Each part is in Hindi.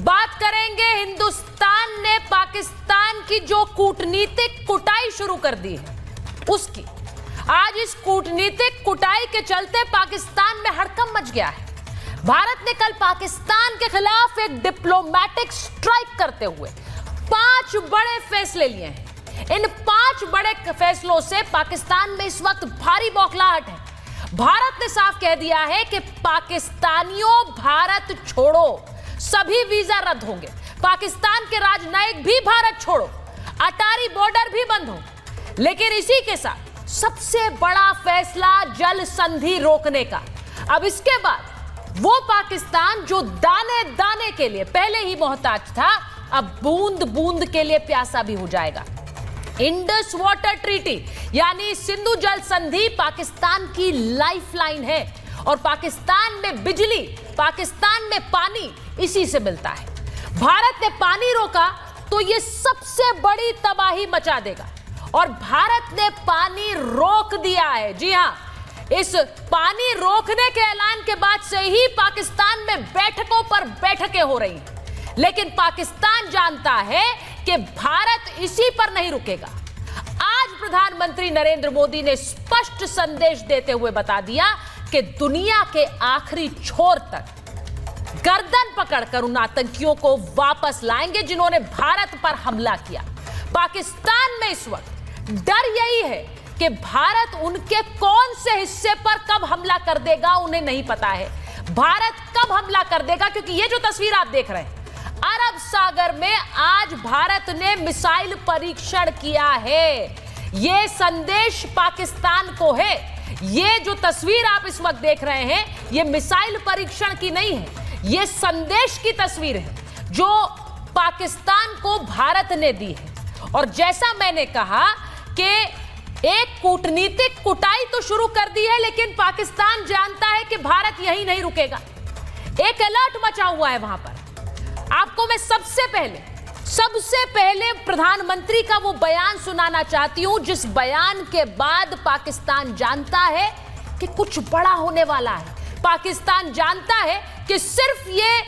बात करेंगे हिंदुस्तान ने पाकिस्तान की जो कूटनीतिक कुटाई शुरू कर दी है उसकी। आज इस कूटनीतिक कुटाई के चलते पाकिस्तान में हड़कंप मच गया है। भारत ने कल पाकिस्तान के खिलाफ एक डिप्लोमेटिक स्ट्राइक करते हुए 5 बड़े फैसले लिए हैं। इन 5 बड़े फैसलों से पाकिस्तान में इस वक्त भारी बौखलाहट है। भारत ने साफ कह दिया है कि पाकिस्तानियों भारत छोड़ो, सभी वीजा रद्द होंगे। पाकिस्तान के राजनयिक भी भारत छोड़ो, अटारी बॉर्डर भी बंद हो। लेकिन इसी के साथ सबसे बड़ा फैसला जल संधि रोकने का। अब इसके बाद वो पाकिस्तान जो दाने दाने के लिए पहले ही मोहताज था, अब बूंद बूंद के लिए प्यासा भी हो जाएगा। इंडस वाटर ट्रीटी यानी सिंधु जल संधि पाकिस्तान की लाइफलाइन है और पाकिस्तान में बिजली, पाकिस्तान में पानी इसी से मिलता है। भारत ने पानी रोका तो यह सबसे बड़ी तबाही मचा देगा और भारत ने पानी रोक दिया है। जी हां, इस पानी रोकने के ऐलान के बाद से ही पाकिस्तान में बैठकों पर बैठकें हो रही हैं। लेकिन पाकिस्तान जानता है कि भारत इसी पर नहीं रुकेगा। आज प्रधानमंत्री नरेंद्र मोदी ने स्पष्ट संदेश देते हुए बता दिया कि दुनिया के आखिरी छोर तक गर्दन पकड़कर उन आतंकियों को वापस लाएंगे जिन्होंने भारत पर हमला किया। पाकिस्तान में इस वक्त डर यही है कि भारत उनके कौन से हिस्से पर कब हमला कर देगा उन्हें नहीं पता है। भारत कब हमला कर देगा, क्योंकि ये जो तस्वीर आप देख रहे हैं, अरब सागर में आज भारत ने मिसाइल परीक्षण किया है। यह संदेश पाकिस्तान को है। यह जो तस्वीर आप इस वक्त देख रहे हैं, यह मिसाइल परीक्षण की नहीं है, यह संदेश की तस्वीर है जो पाकिस्तान को भारत ने दी है। और जैसा मैंने कहा कि एक कूटनीतिक कुटाई तो शुरू कर दी है, लेकिन पाकिस्तान जानता है कि भारत यहीं नहीं रुकेगा। एक अलर्ट मचा हुआ है वहां पर। आपको मैं सबसे पहले प्रधानमंत्री का वो बयान सुनाना चाहती हूं जिस बयान के बाद पाकिस्तान जानता है कि कुछ बड़ा होने वाला है। पाकिस्तान जानता है कि सिर्फ ये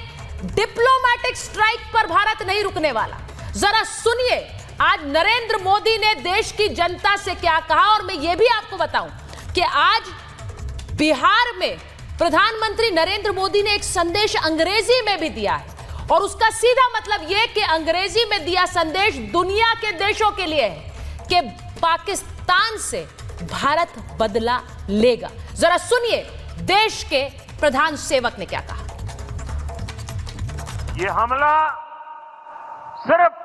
डिप्लोमेटिक स्ट्राइक पर भारत नहीं रुकने वाला। जरा सुनिए आज नरेंद्र मोदी ने देश की जनता से क्या कहा। और मैं ये भी आपको बताऊं कि आज बिहार में प्रधानमंत्री नरेंद्र मोदी ने एक संदेश अंग्रेजी में भी दिया है और उसका सीधा मतलब यह कि अंग्रेजी में दिया संदेश दुनिया के देशों के लिए है कि पाकिस्तान से भारत बदला लेगा। जरा सुनिए देश के प्रधान सेवक ने क्या कहा। ये हमला सिर्फ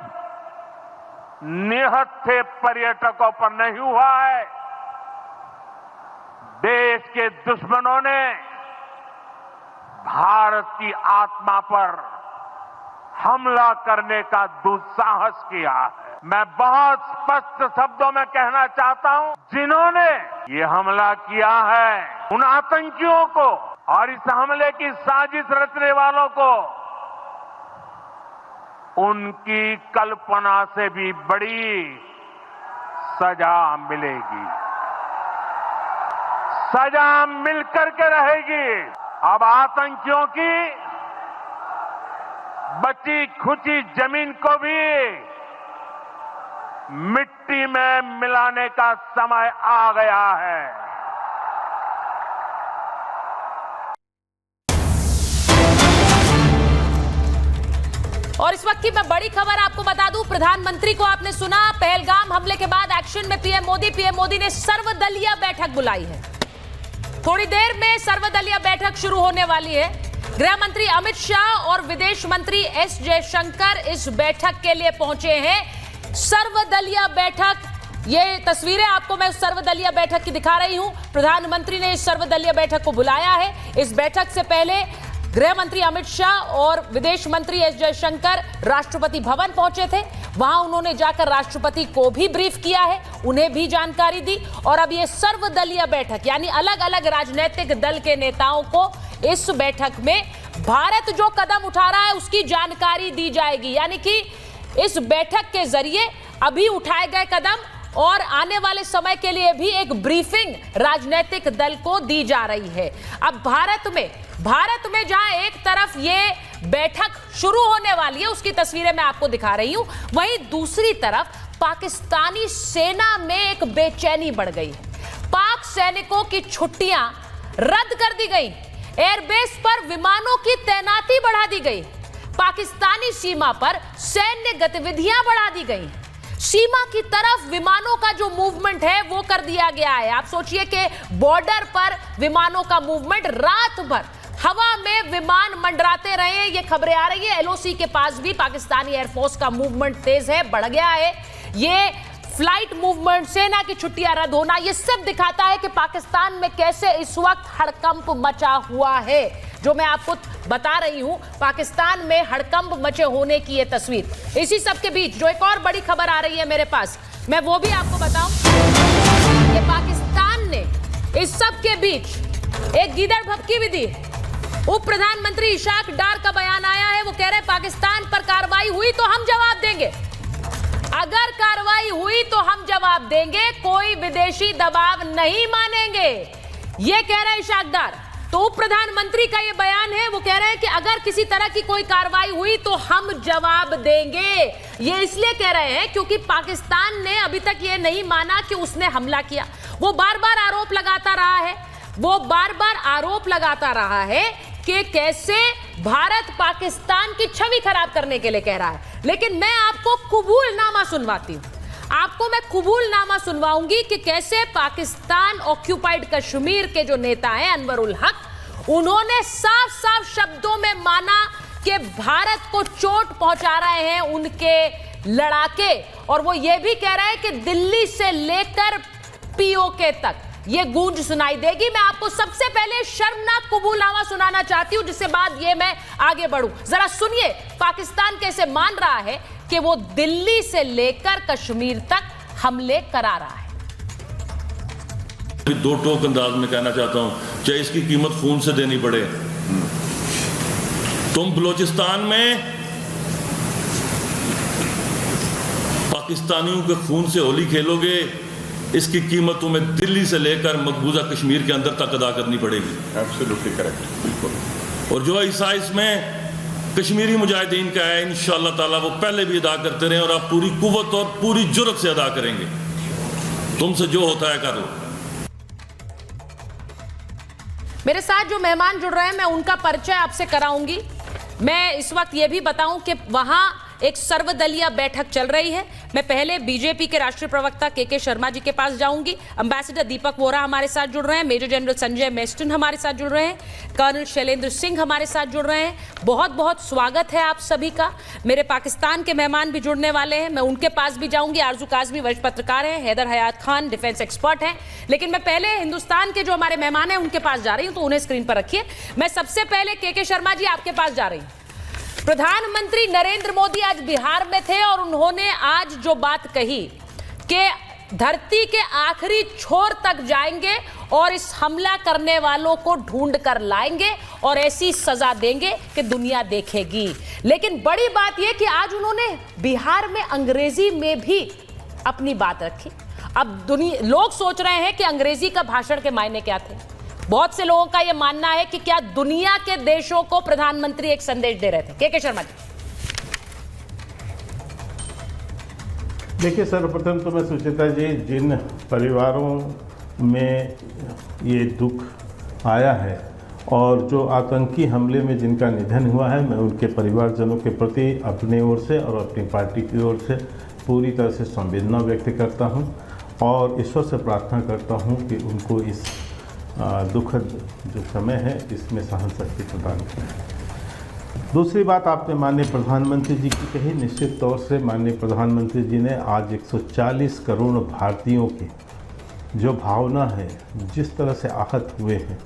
निहत्थे पर्यटकों पर नहीं हुआ है। देश के दुश्मनों ने भारत की आत्मा पर हमला करने का दुस्साहस किया है। मैं बहुत स्पष्ट शब्दों में कहना चाहता हूं, जिन्होंने ये हमला किया है उन आतंकियों को और इस हमले की साजिश रचने वालों को उनकी कल्पना से भी बड़ी सजा मिलेगी। सजा मिलकर के रहेगी। अब आतंकियों की बची खुची जमीन को भी मिट्टी में मिलाने का समय आ गया है। और इस वक्त की मैं बड़ी खबर आपको बता दूं, प्रधानमंत्री को आपने सुना, पहलगाम हमले के बाद एक्शन में पीएम मोदी ने सर्वदलीय बैठक बुलाई है। थोड़ी देर में सर्वदलीय बैठक शुरू होने वाली है। गृह मंत्री अमित शाह और विदेश मंत्री एस जयशंकर इस बैठक के लिए पहुंचे हैं। सर्वदलीय बैठक, ये तस्वीरें आपको मैं उस सर्वदलीय बैठक की दिखा रही हूं। प्रधानमंत्री ने इस सर्वदलीय बैठक को बुलाया है। इस बैठक से पहले गृह मंत्री अमित शाह और विदेश मंत्री एस जयशंकर राष्ट्रपति भवन पहुंचे थे। वहां उन्होंने जाकर राष्ट्रपति को भी ब्रीफ किया है, उन्हें भी जानकारी दी। और अब ये सर्वदलीय बैठक यानी अलग अलग राजनीतिक दल के नेताओं को इस बैठक में भारत जो कदम उठा रहा है उसकी जानकारी दी जाएगी। यानी कि इस बैठक के जरिए अभी उठाए गए कदम और आने वाले समय के लिए भी एक ब्रीफिंग राजनीतिक दल को दी जा रही है। अब भारत में जहां एक तरफ ये बैठक शुरू होने वाली है, उसकी तस्वीरें मैं आपको दिखा रही हूं। वहीं दूसरी तरफ पाकिस्तानी सेना में एक बेचैनी बढ़ गई है। पाक सैनिकों की छुट्टियां रद्द कर दी गई, एयरबेस पर विमानों की तैनाती बढ़ा दी गई, पाकिस्तानी सीमा पर सैन्य गतिविधियां बढ़ा दी गई, सीमा की तरफ विमानों का जो मूवमेंट है वो कर दिया गया है। आप सोचिए कि बॉर्डर पर विमानों का मूवमेंट, रात भर हवा में विमान मंडराते रहे। ये खबरें आ रही है एलओसी के पास भी पाकिस्तानी एयरफोर्स का मूवमेंट तेज है, बढ़ गया है। ये फ्लाइट मूवमेंट, सेना की छुट्टियां रद्द होना, ये सब दिखाता है कि पाकिस्तान में कैसे इस वक्त हड़कंप मचा हुआ है। जो मैं आपको बता रही हूं, पाकिस्तान में हड़कंप मचे होने की ये तस्वीर। इसी सब के बीच जो एक और बड़ी खबर आ रही है मेरे पास, मैं वो भी आपको बताऊं कि पाकिस्तान ने इस सब के बीच एक गीदड़ भभकी भी दी। उप प्रधानमंत्री इशाक डार का बयान आया है, वो कह रहे हैं पाकिस्तान पर कार्रवाई हुई तो हम जवाब देंगे, अगर कार्रवाई हुई तो हम जवाब देंगे, कोई विदेशी दबाव नहीं मानेंगे, ये कह रहे हैं इशाक डार। तो उप प्रधानमंत्री का ये बयान है, वो कह रहे हैं कि अगर किसी तरह की कोई कार्रवाई हुई तो हम जवाब देंगे। ये इसलिए कह रहे हैं क्योंकि पाकिस्तान ने अभी तक ये नहीं माना कि उसने हमला किया। वो बार बार आरोप लगाता रहा है कि कैसे भारत पाकिस्तान की छवि खराब करने के लिए कह रहा है। लेकिन मैं आपको कबूलनामा सुनवाती हूं, आपको मैं कबूलनामा सुनवाऊंगी कि कैसे पाकिस्तान ऑक्यूपाइड कश्मीर के जो नेता हैं अनवर उल हक, उन्होंने साफ साफ शब्दों में माना कि भारत को चोट पहुंचा रहे हैं उनके लड़ाके, और वो ये भी कह रहे हैं कि दिल्ली से लेकर पीओके तक ये गूंज सुनाई देगी। मैं आपको सबसे पहले शर्मनाक कबूलनामा सुनाना चाहती हूं, जिसके बाद ये मैं आगे बढ़ूं। जरा सुनिए पाकिस्तान कैसे मान रहा है कि वो दिल्ली से लेकर कश्मीर तक हमले करा रहा है। दो टोक अंदाज में कहना चाहता हूं, चाहे इसकी कीमत खून से देनी पड़े। तुम बलूचिस्तान में पाकिस्तानियों के खून से होली खेलोगे, इसकी कीमत तुम्हें दिल्ली से लेकर मकबूजा कश्मीर के अंदर तक अदा करनी पड़ेगी। एब्सोल्युटली करेक्ट, बिल्कुल। और जो हिस्सा इसमें कश्मीरी मुजाहिदीन का है, इंशाअल्लाह ताला वो पहले भी अदा करते रहे और आप पूरी कुव्वत और पूरी जुर्रत से अदा करेंगे। तुमसे जो होता है कर लो। मेरे साथ जो मेहमान जुड़ रहे हैं मैं उनका परिचय आपसे कराऊंगी। मैं इस वक्त ये भी बताऊं कि वहां एक सर्वदलीय बैठक चल रही है। मैं पहले बीजेपी के राष्ट्रीय प्रवक्ता के शर्मा जी के पास जाऊंगी। एम्बेसडर दीपक वोरा हमारे साथ जुड़ रहे हैं, मेजर जनरल संजय मेस्टन हमारे साथ जुड़ रहे हैं, कर्नल शैलेंद्र सिंह हमारे साथ जुड़ रहे हैं। बहुत बहुत स्वागत है आप सभी का। मेरे पाकिस्तान के मेहमान भी जुड़ने वाले हैं, मैं उनके पास भी जाऊंगी। आरजू काजमी वरिष्ठ पत्रकार हैं, हैदर हयात खान डिफेंस एक्सपर्ट हैं। लेकिन मैं पहले हिंदुस्तान के जो हमारे मेहमान हैं उनके पास जा रही हूं, तो उन्हें स्क्रीन पर रखिए। मैं सबसे पहले के शर्मा जी आपके पास जा रही हूं। प्रधानमंत्री नरेंद्र मोदी आज बिहार में थे और उन्होंने आज जो बात कही कि धरती के आखिरी छोर तक जाएंगे और इस हमला करने वालों को ढूंढ कर लाएंगे और ऐसी सजा देंगे कि दुनिया देखेगी। लेकिन बड़ी बात यह कि आज उन्होंने बिहार में अंग्रेजी में भी अपनी बात रखी। अब लोग सोच रहे हैं कि अंग्रेजी का भाषण के मायने क्या थे। बहुत से लोगों का यह मानना है कि क्या दुनिया के देशों को प्रधानमंत्री एक संदेश दे रहे थे। के शर्मा जी। देखिए, सर्वप्रथम तो मैं सुचेता जी, जिन परिवारों में ये दुख आया है और जो आतंकी हमले में जिनका निधन हुआ है, मैं उनके परिवारजनों के प्रति अपने ओर से और अपनी पार्टी की ओर से पूरी तरह से संवेदना व्यक्त करता हूं और ईश्वर से प्रार्थना करता हूं कि उनको इस दुखद जो समय है इसमें सहन शक्ति प्रदान करें। दूसरी बात आपने माननीय प्रधानमंत्री जी की कही। निश्चित तौर से माननीय प्रधानमंत्री जी ने आज 140 करोड़ भारतीयों की जो भावना है, जिस तरह से आहत हुए हैं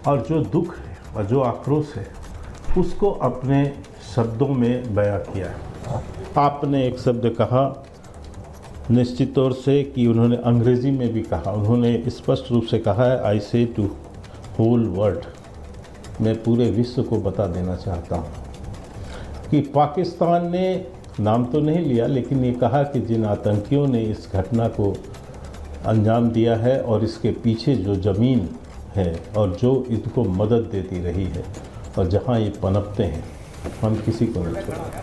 और जो दुख है और जो आक्रोश है, उसको अपने शब्दों में बयां किया है। आपने एक शब्द कहा निश्चित तौर से कि उन्होंने अंग्रेज़ी में भी कहा, उन्होंने स्पष्ट रूप से कहा है, आई से टू होल वर्ल्ड, मैं पूरे विश्व को बता देना चाहता हूँ कि पाकिस्तान ने नाम तो नहीं लिया, लेकिन ये कहा कि जिन आतंकियों ने इस घटना को अंजाम दिया है और इसके पीछे जो ज़मीन है और जो इनको मदद देती रही है और जहाँ ये पनपते हैं, हम किसी को नहीं छोड़ेंगे।